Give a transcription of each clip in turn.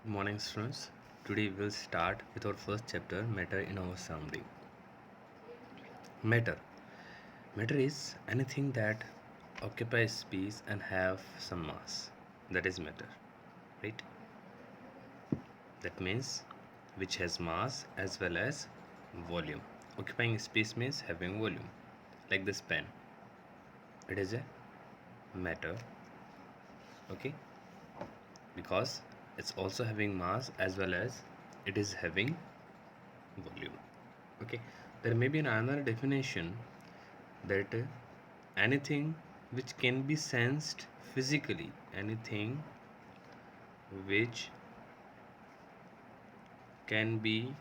Good morning, students. Today we will start with our first chapter, matter in our summary. Matter. Matter is anything that occupies space and have some mass. That is matter, right? That means which has mass as well as volume. Occupying space means having volume. Like this pen. It is a matter, okay? Because it's also having mass as well as it is having volume. Okay, there may be another definition that anything which can be sensed physically, anything which can be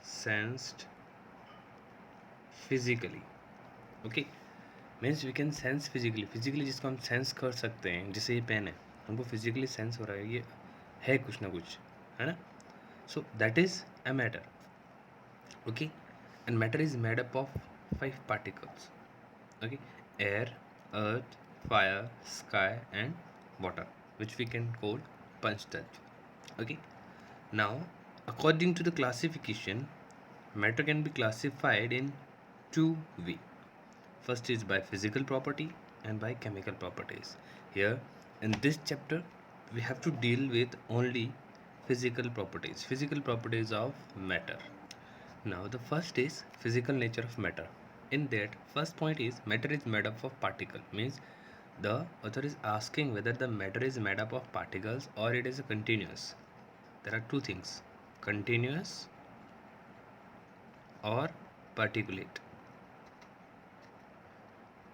sensed physically. Okay, means we can sense physically जिसको हम sense कर सकते हैं, जैसे ये pen है, हमको physically sense हो रहा है ये है कुछ ना कुछ, है ना. So that is a matter. Okay, and matter is made up of 5 particles. Okay, air, earth, fire, sky and water, which we can call Panchtattva. Okay, now according to the classification, matter can be classified in two ways. First is by physical property and by chemical properties. Here in this chapter we have to deal with only physical properties of matter. Now the first is physical nature of matter. In that first point is matter is made up of particle, means the author is asking whether the matter is made up of particles or it is a continuous. There are two things, continuous or particulate.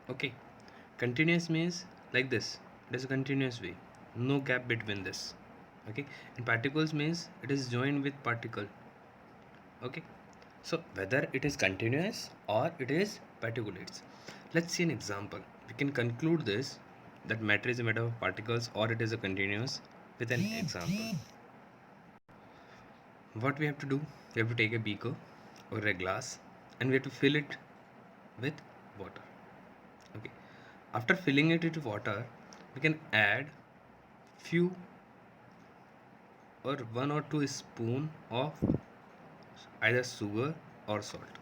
Okay, continuous means like this, it is a continuous way, no gap between this. Okay, and particles means it is joined with particle. Okay, so whether it is continuous or it is particulates, let's see an example. We can conclude this that matter is made up of particles or it is a continuous with an example. What we have to do, we have to take a beaker or a glass and we have to fill it with water. Okay, after filling it with water we can add few or 1 or 2 spoon of either sugar or salt.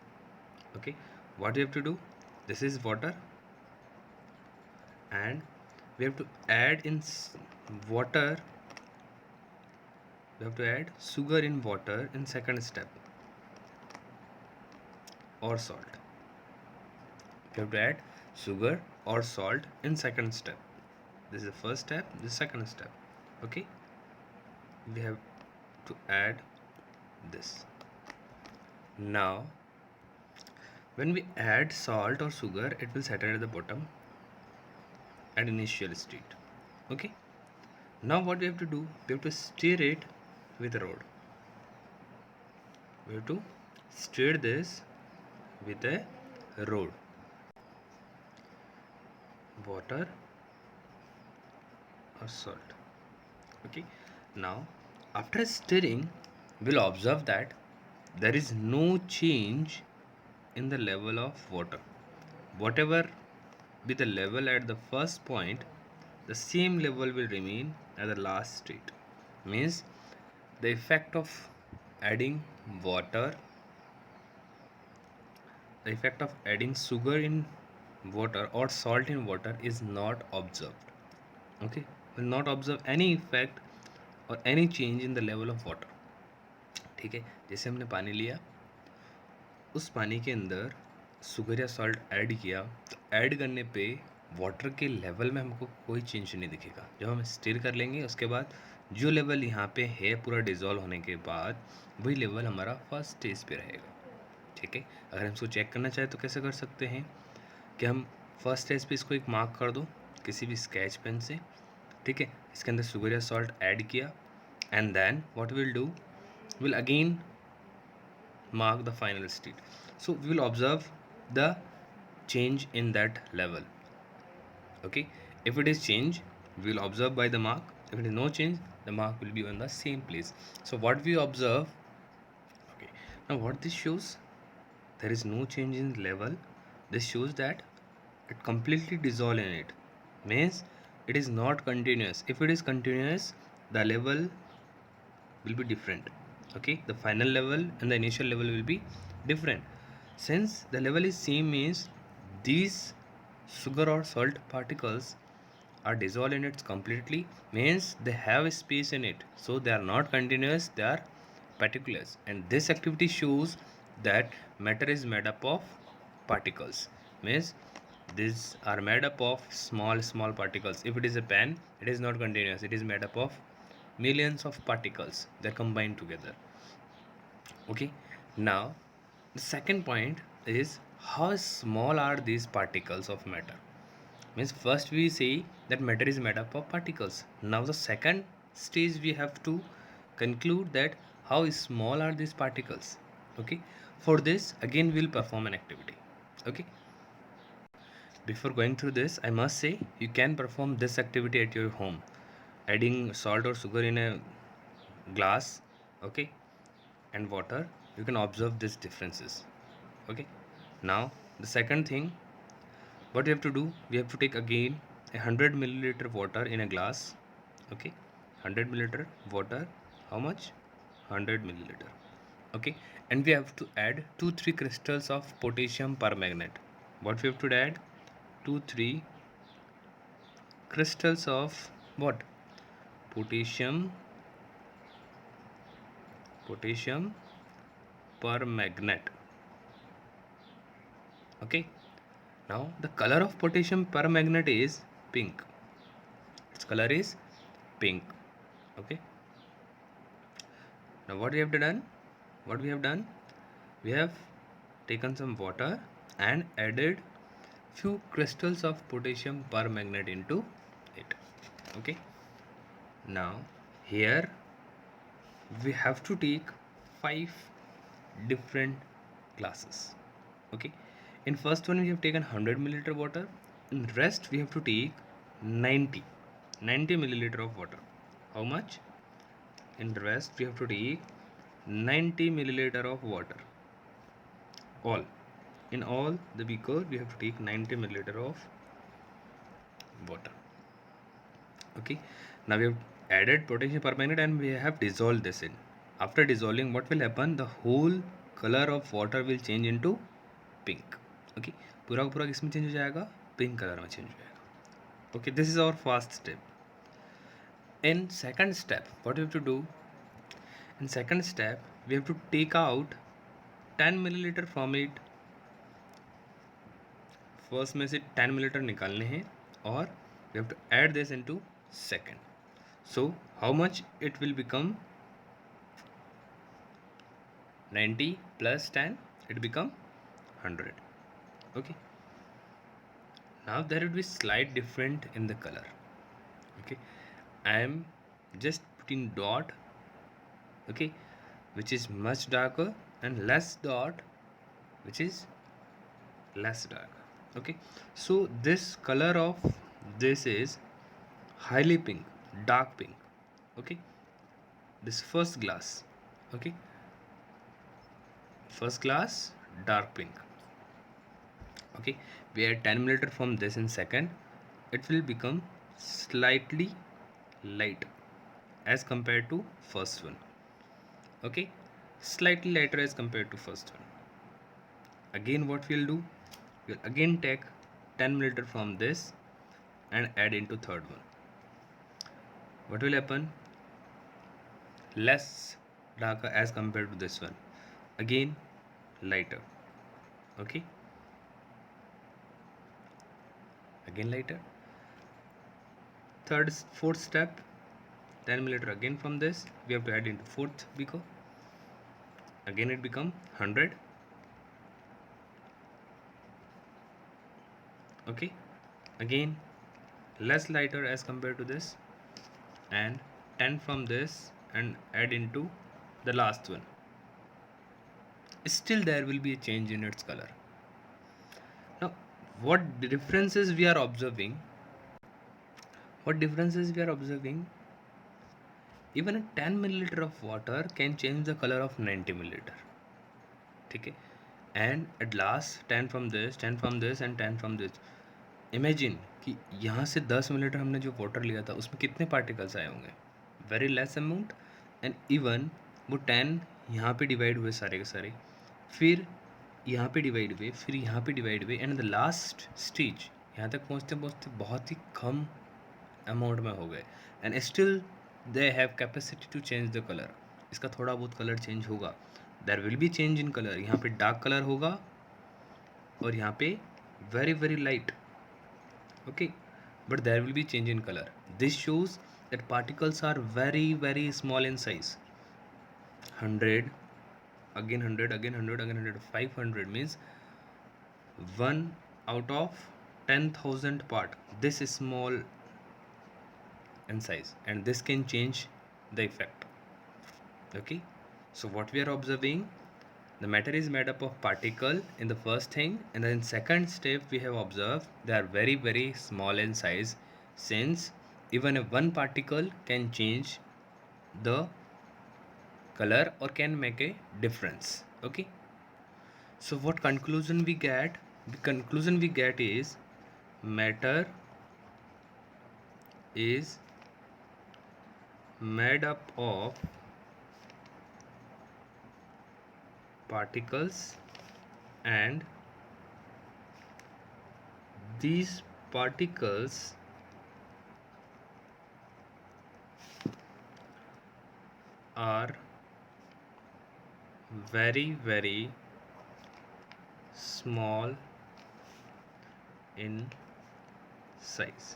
Okay, what we have to do, this is water and we have to add in water, we have to add sugar in water in second step, or salt. We have to add sugar or salt in second step. This is the first step, this is second step. Okay, we have to add this. Now when we add salt or sugar, it will settle at the bottom at initial state. Okay, now what we have to do, we have to stir it with a rod. We have to stir this with a rod. Water or salt. Okay, now after stirring we'll observe that there is no change in the level of water. Whatever be the level at the first point, the same level will remain at the last state. Means the effect of adding water, the effect of adding sugar in water or salt in water is not observed. Okay, will not observe any effect or any change in the level of water. ठीक है, जैसे हमने पानी लिया, उस पानी के अंदर शुगर या सॉल्ट ऐड किया, तो ऐड करने पे वाटर के लेवल में हमको कोई चेंज नहीं दिखेगा. जब हम स्टिर कर लेंगे उसके बाद जो लेवल यहाँ पे है पूरा डिज़ोल्व होने के बाद वही लेवल हमारा फर्स्ट स्टेज पे रहेगा. ठीक है, अगर हम इसको चेक करना चाहें तो कैसे कर सकते हैं कि हम फर्स्ट स्टेज पे इसको एक मार्क कर दो किसी भी स्केच पेन से. ठीक है, इसके अंदर शुगर या सॉल्ट ऐड किया and then what will do, will again mark the final state. So we will observe the change in that level. Okay, if it is change we will observe by the mark, if it is no change the mark will be on the same place. So what we observe, okay, now what this shows, there is no change in level. This shows that it completely dissolve in it, means it is not continuous. If it is continuous the level will be different. Okay, the final level and the initial level will be different. Since the level is same means these sugar or salt particles are dissolved in it completely, means they have a space in it, so they are not continuous, they are particles. And this activity shows that matter is made up of particles, means these are made up of small particles. If it is a pen, it is not continuous, it is made up of millions of particles, they're combined together. Okay, now the second point is how small are these particles of matter. Means first we say that matter is made up of particles. Now the second stage we have to conclude that how small are these particles. Okay, for this again we'll perform an activity. Okay, before going through this, I must say you can perform this activity at your home, adding salt or sugar in a glass, okay, and water. You can observe these differences. Okay, now the second thing, what we have to do, we have to take again 100 milliliter water in a glass. Okay, 100 milliliter water, how much? 100 milliliter. Okay, and we have to add 2-3 crystals of potassium permanganate. What we have to add? 2-3 crystals of what? Potassium permanganate. Okay, now the color of potassium permanganate is pink. Its color is pink. Okay, now what we have done, we have taken some water and added few crystals of potassium permanganate into it. Okay, now here we have to take 5 different glasses. Okay, in first one we have taken 100 milliliter water, in rest we have to take 90 milliliter of water. How much? In rest we have to take 90 milliliter of water. All in all the beaker we have to take 90 milliliter of water. Okay, now we have added potassium permanganate and we have dissolved this in. After dissolving, what will happen? The whole color of water will change into pink. Okay, पूरा का पूरा किसमें change हो जाएगा? Pink colour में change हो जाएगा. Okay, this is our first step. In second step, what we have to do? In second step, we have to take out 10 milliliter from it. First में से 10 मिलीलीटर निकालने हैं और we have to add this into second. So how much it will become? 90 plus 10, it become 100. Okay, now there will be slight different in the color. Okay, I am just putting dot, okay, which is much darker, and less dot which is less dark. Okay, so this color of this is highly pink, dark pink. Okay, this first glass. Okay, first glass, dark pink. Okay, we add 10 milliliter from this in second, it will become slightly light as compared to first one. Okay, slightly lighter as compared to first one. Again what we'll do, we'll again take 10 milliliter from this and add into third one. What will happen? Less darker as compared to this one, again lighter. Okay, again lighter. Fourth step, 10 milliliter again from this we have to add into fourth beaker. Again it become 100. Okay, again less lighter as compared to this, and 10 from this and add into the last one. Still there will be a change in its color. Now what differences we are observing? Even a 10 milliliter of water can change the color of 90 milliliter. ठीक है, and at last 10 from this, 10 from this and 10 from this. Imagine कि यहाँ से 10 millilitre हमने जो water लिया था उसमें कितने पार्टिकल्स आए होंगे? Very less amount, and even वो 10 यहाँ पे डिवाइड हुए सारे के सारे, फिर यहाँ पे डिवाइड हुए, फिर यहाँ पे डिवाइड हुए, एंड द लास्ट स्टेज यहाँ तक पहुँचते पहुँचते बहुत ही कम अमाउंट में हो गए, and still they have capacity to change the colour. इसका थोड़ा बहुत कलर चेंज होगा, there will be change in colour. यहाँ पे डार्क कलर होगा और यहाँ पे very very light. Okay, but there will be change in color. This shows that particles are very very small in size. 100, again 100, again 100, again 100, 500 means 1 out of 10,000 part. This is small in size, and this can change the effect. Okay, so what we are observing, the matter is made up of particle in the first thing, and then second step we have observed they are very very small in size, since even a one particle can change the color or can make a difference. Okay, so what conclusion we get? The conclusion we get is matter is made up of particles, and these particles are very very small in size,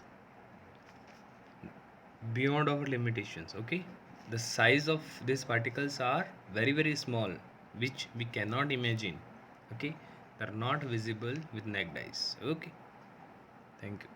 beyond our limitations. Okay, the size of these particles are very very small, which we cannot imagine. Okay, they are not visible with naked eyes. Okay, thank you.